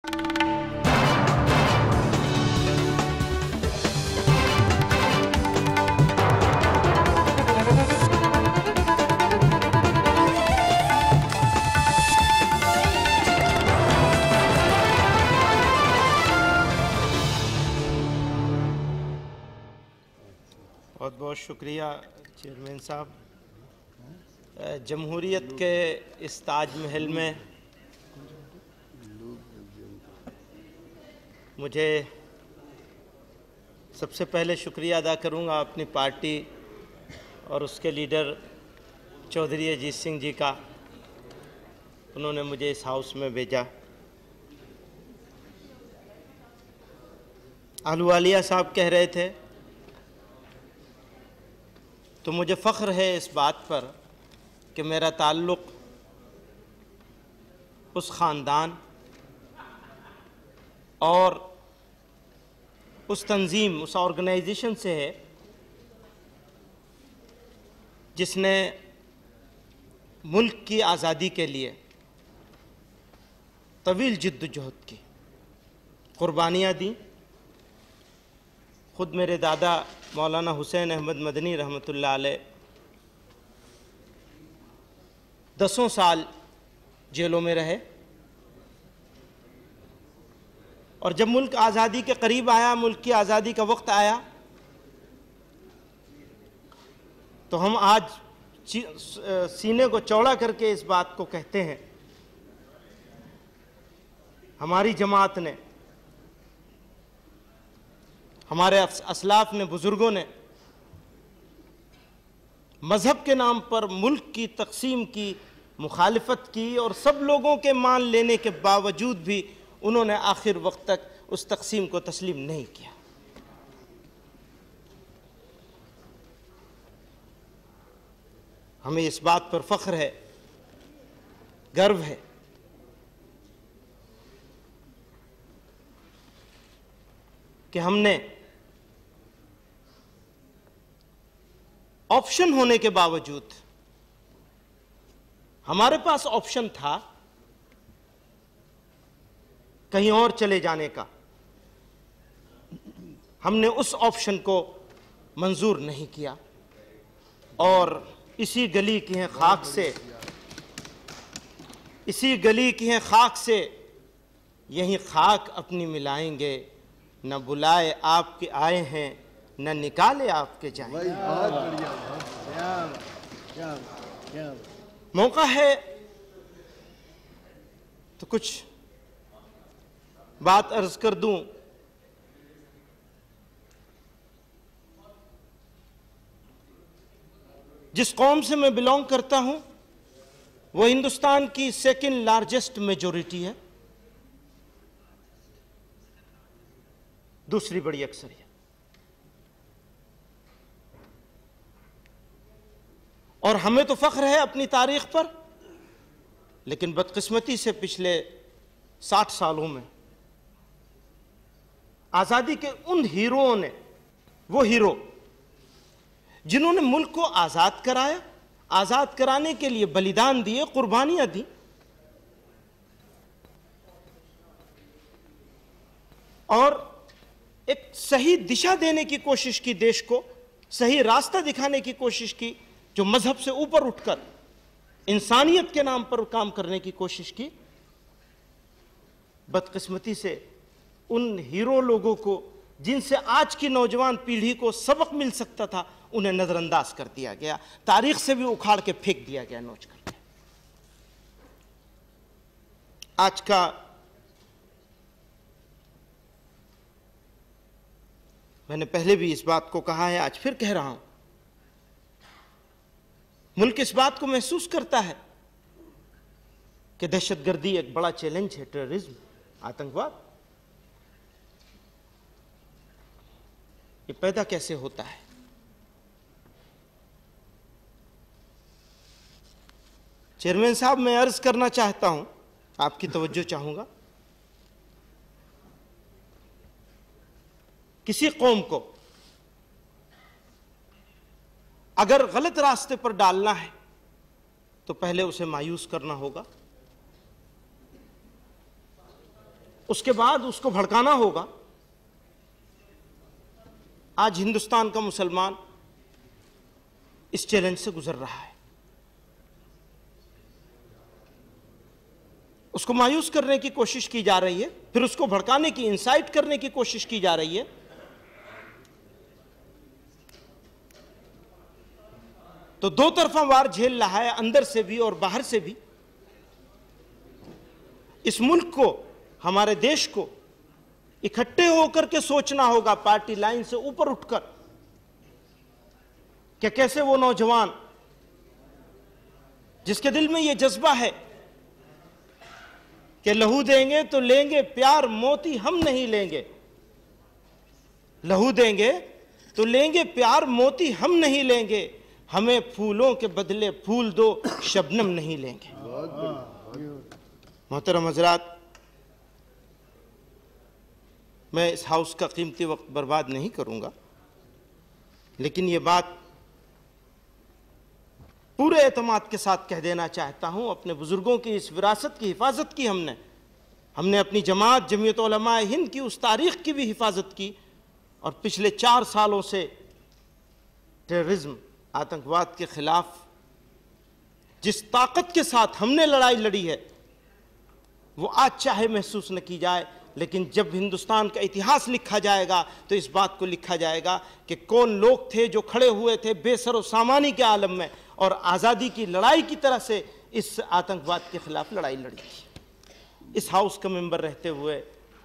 बहुत बहुत शुक्रिया चेयरमैन साहब। जमहूरियत के इस ताजमहल में मुझे सबसे पहले शुक्रिया अदा करूंगा अपनी पार्टी और उसके लीडर चौधरी अजीत सिंह जी का। उन्होंने मुझे इस हाउस में भेजा। अहलुवालिया साहब कह रहे थे तो मुझे फ़ख्र है इस बात पर कि मेरा ताल्लुक़ उस ख़ानदान और उस तंजीम, उस ऑर्गेनाइजेशन से है जिसने मुल्क की आज़ादी के लिए तवील जिद्दोजहद की, क़ुरबानियाँ दी। ख़ुद मेरे दादा मौलाना हुसैन अहमद मदनी रहमतुल्लाह अलैह 10 साल जेलों में रहे और जब मुल्क आज़ादी के करीब आया, मुल्क की आज़ादी का वक्त आया, तो हम आज सीने को चौड़ा करके इस बात को कहते हैं, हमारी जमात ने, हमारे असलाफ ने, बुज़ुर्गों ने मज़हब के नाम पर मुल्क की तक़सीम की मुखालिफत की और सब लोगों के मान लेने के बावजूद भी उन्होंने आखिर वक्त तक उस तक़सीम को तस्लीम नहीं किया। हमें इस बात पर फ़ख्र है, गर्व है कि हमने ऑप्शन होने के बावजूद, हमारे पास ऑप्शन था कहीं और चले जाने का, हमने उस ऑप्शन को मंजूर नहीं किया और इसी गली की हैं खाक से, इसी गली की हैं खाक से यहीं खाक अपनी मिलाएंगे, न बुलाए आपके आए हैं न निकाले आपके जाएंगे। मौका है तो कुछ बात अर्ज कर दूं। जिस कौम से मैं बिलोंग करता हूं वो हिंदुस्तान की सेकंड लार्जेस्ट मेजॉरिटी है, दूसरी बड़ी अक्सरियत। और हमें तो फख्र है अपनी तारीख पर, लेकिन बदकिस्मती से पिछले 60 सालों में आज़ादी के उन हीरोओं ने, वो हीरो जिन्होंने मुल्क को आज़ाद कराया, आज़ाद कराने के लिए बलिदान दिए, कुर्बानियां दी, और एक सही दिशा देने की कोशिश की, देश को सही रास्ता दिखाने की कोशिश की, जो मजहब से ऊपर उठकर इंसानियत के नाम पर काम करने की कोशिश की, बदकिस्मती से उन हीरो लोगों को जिनसे आज की नौजवान पीढ़ी को सबक मिल सकता था, उन्हें नजरअंदाज कर दिया गया, तारीख से भी उखाड़ के फेंक दिया गया, नोच करके। आज का मैंने पहले भी इस बात को कहा है, आज फिर कह रहा हूं, मुल्क इस बात को महसूस करता है कि दहशतगर्दी एक बड़ा चैलेंज है, टेररिज्म, आतंकवाद। ये पैदा कैसे होता है? चेयरमैन साहब, मैं अर्ज करना चाहता हूं, आपकी तवज्जो चाहूंगा। किसी कौम को अगर गलत रास्ते पर डालना है तो पहले उसे मायूस करना होगा, उसके बाद उसको भड़काना होगा। आज हिंदुस्तान का मुसलमान इस चैलेंज से गुजर रहा है। उसको मायूस करने की कोशिश की जा रही है, फिर उसको भड़काने की, इंसाइट करने की कोशिश की जा रही है। तो दो तरफा वार झेल रहा है, अंदर से भी और बाहर से भी। इस मुल्क को, हमारे देश को इकट्ठे होकर के सोचना होगा, पार्टी लाइन से ऊपर उठकर, कि कैसे वो नौजवान जिसके दिल में ये जज्बा है कि लहू देंगे तो लेंगे प्यार मोती हम नहीं लेंगे, लहू देंगे तो लेंगे प्यार मोती हम नहीं लेंगे, हमें फूलों के बदले फूल दो शबनम नहीं लेंगे। मोहतरम हज़रात, मैं इस हाउस का कीमती वक्त बर्बाद नहीं करूंगा, लेकिन ये बात पूरे एतमाद के साथ कह देना चाहता हूं। अपने बुजुर्गों की इस विरासत की हिफाजत की हमने अपनी जमात जमीयत उलमा हिंद की उस तारीख की भी हिफाजत की, और पिछले 4 सालों से टेररिज्म, आतंकवाद के खिलाफ जिस ताकत के साथ हमने लड़ाई लड़ी है, वो आज चाहे महसूस न की जाए, लेकिन जब हिंदुस्तान का इतिहास लिखा जाएगा तो इस बात को लिखा जाएगा कि कौन लोग थे जो खड़े हुए थे बेसर व सामानी के आलम में और आज़ादी की लड़ाई की तरह से इस आतंकवाद के खिलाफ लड़ाई लड़ी थी। इस हाउस का मेंबर रहते हुए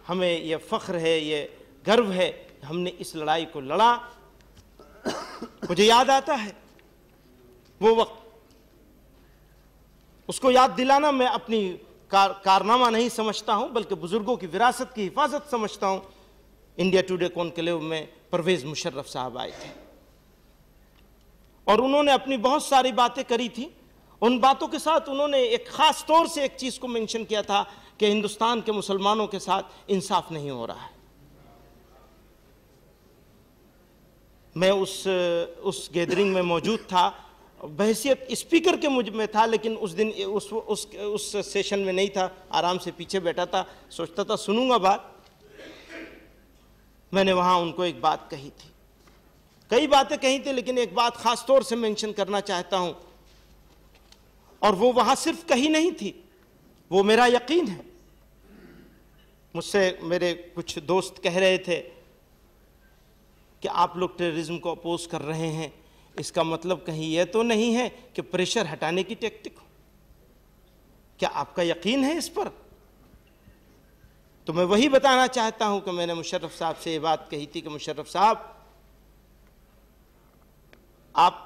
हमें यह फ़ख्र है, ये गर्व है, हमने इस लड़ाई को लड़ा। मुझे याद आता है वो वक्त, उसको याद दिलाना मैं अपनी कारनामा नहीं समझता हूं, बल्कि बुजुर्गों की विरासत की हिफाजत समझता हूं। इंडिया टुडे कॉन्क्लेव में परवेज मुशर्रफ साहब आए थे और उन्होंने अपनी बहुत सारी बातें करी थी। उन बातों के साथ उन्होंने एक खास तौर से एक चीज को मेंशन किया था कि हिंदुस्तान के मुसलमानों के साथ इंसाफ नहीं हो रहा है। मैं उस गैदरिंग में मौजूद था, बहैसियत स्पीकर के मुझ में था, लेकिन उस दिन उस सेशन में नहीं था, आराम से पीछे बैठा था, सोचता था सुनूंगा बात। मैंने वहां उनको एक बात कही थी, कई बातें कही थी, लेकिन एक बात खास तौर से मेंशन करना चाहता हूं, और वो वहां सिर्फ कही नहीं थी, वो मेरा यकीन है। मुझसे मेरे कुछ दोस्त कह रहे थे कि आप लोग टेररिज्म को अपोज कर रहे हैं, इसका मतलब कहीं यह तो नहीं है कि प्रेशर हटाने की टेक्टिक हो? क्या आपका यकीन है इस पर? तो मैं वही बताना चाहता हूं कि मैंने मुशर्रफ साहब से ये बात कही थी कि मुशर्रफ साहब, आप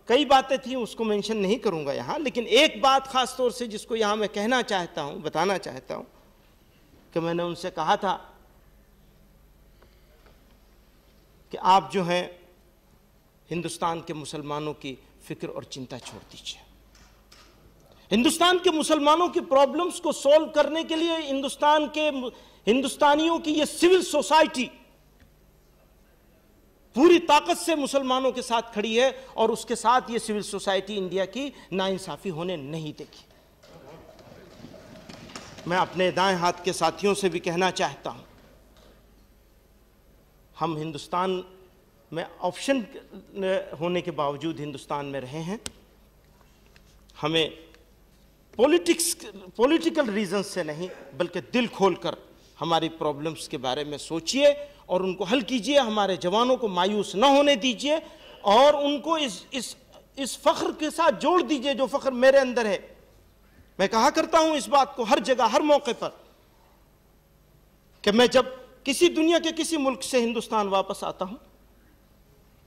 कई बातें थी, उसको मेंशन नहीं करूंगा यहां, लेकिन एक बात खास तौर से जिसको यहां मैं कहना चाहता हूं, बताना चाहता हूं, कि मैंने उनसे कहा था कि आप जो हैं हिंदुस्तान के मुसलमानों की फिक्र और चिंता छोड़ दीजिए। हिंदुस्तान के मुसलमानों की प्रॉब्लम्स को सॉल्व करने के लिए हिंदुस्तानियों की ये सिविल सोसाइटी पूरी ताकत से मुसलमानों के साथ खड़ी है, और उसके साथ ये सिविल सोसाइटी इंडिया की नाइंसाफी होने नहीं देगी। मैं अपने दाएं हाथ के साथियों से भी कहना चाहता हूं, हम हिंदुस्तान में ऑप्शन होने के बावजूद हिंदुस्तान में रहे हैं। हमें पॉलिटिकल रीजन से नहीं, बल्कि दिल खोलकर हमारी प्रॉब्लम्स के बारे में सोचिए और उनको हल कीजिए। हमारे जवानों को मायूस न होने दीजिए और उनको इस फख्र के साथ जोड़ दीजिए जो फख्र मेरे अंदर है। मैं कहा करता हूं इस बात को हर जगह, हर मौके पर, कि मैं जब किसी दुनिया के किसी मुल्क से हिंदुस्तान वापस आता हूं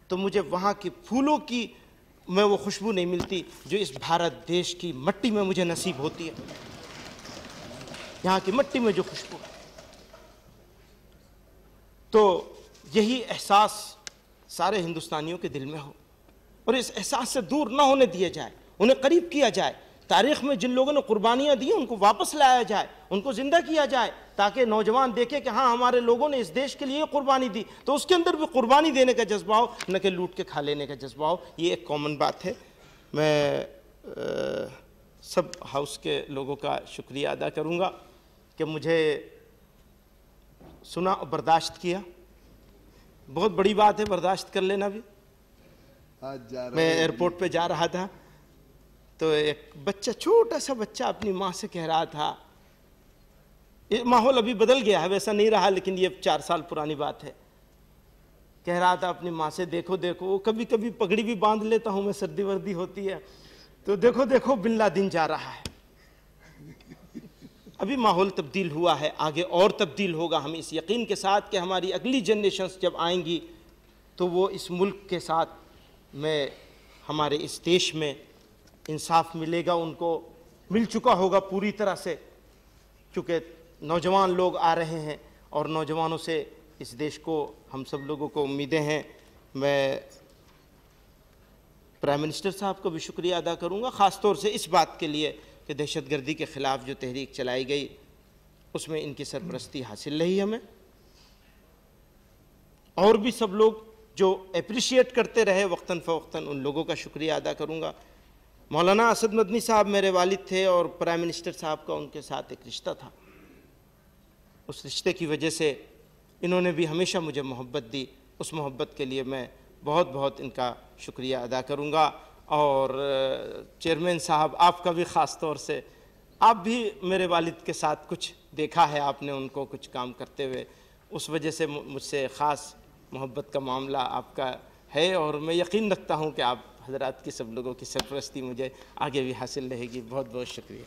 तो मुझे वहां की फूलों की मैं वो खुशबू नहीं मिलती जो इस भारत देश की मट्टी में मुझे नसीब होती है। यहां की मट्टी में जो खुशबू है, तो यही एहसास सारे हिंदुस्तानियों के दिल में हो और इस एहसास से दूर ना होने दिया जाए, उन्हें करीब किया जाए। तारीख में जिन लोगों ने कुर्बानियां दी उनको वापस लाया जाए, उनको जिंदा किया जाए, ताकि नौजवान देखें कि हाँ हमारे लोगों ने इस देश के लिए कुर्बानी दी, तो उसके अंदर भी कुर्बानी देने का जज्बा हो, न कि लूट के खा लेने का जज्बा हो। ये एक कॉमन बात है। मैं सब हाउस के लोगों का शुक्रिया अदा करूँगा कि मुझे सुना और बर्दाश्त किया। बहुत बड़ी बात है बर्दाश्त कर लेना भी। मैं एयरपोर्ट पे जा रहा था तो एक बच्चा, छोटा सा बच्चा अपनी माँ से कह रहा था, ये माहौल अभी बदल गया है, वैसा नहीं रहा, लेकिन ये 4 साल पुरानी बात है। कह रहा था अपनी माँ से, देखो देखो, वो कभी कभी पगड़ी भी बांध लेता हूँ मैं, सर्दी वर्दी होती है तो देखो देखो बिन लादेन जा रहा है। अभी माहौल तब्दील हुआ है, आगे और तब्दील होगा। हम इस यकीन के साथ कि हमारी अगली जनरेशन्स जब आएंगी तो वो इस मुल्क के साथ में, हमारे इस देश में इंसाफ मिलेगा, उनको मिल चुका होगा पूरी तरह से, क्योंकि नौजवान लोग आ रहे हैं और नौजवानों से इस देश को, हम सब लोगों को उम्मीदें हैं। मैं प्राइम मिनिस्टर साहब को भी शुक्रिया अदा करूंगा, ख़ास तौर से इस बात के लिए कि दहशतगर्दी के ख़िलाफ़ जो तहरीक चलाई गई उसमें इनकी सरपरस्ती हासिल रही हमें। और भी सब लोग जो अप्रिशिएट करते रहे वक्तन फ़वक्तन, उन लोगों का शुक्रिया अदा करूंगा। मौलाना असद मदनी साहब मेरे वालिद थे और प्राइम मिनिस्टर साहब का उनके साथ एक रिश्ता था। उस रिश्ते की वजह से इन्होंने भी हमेशा मुझे मोहब्बत दी। उस मोहब्बत के लिए मैं बहुत बहुत इनका शुक्रिया अदा करूंगा। और चेयरमैन साहब, आपका भी ख़ास तौर से, आप भी मेरे वालिद के साथ कुछ देखा है आपने, उनको कुछ काम करते हुए, उस वजह से मुझसे ख़ास मोहब्बत का मामला आपका है। और मैं यकीन रखता हूँ कि आप हज़रात की, सब लोगों की सरपरस्ती मुझे आगे भी हासिल रहेगी। बहुत बहुत शुक्रिया।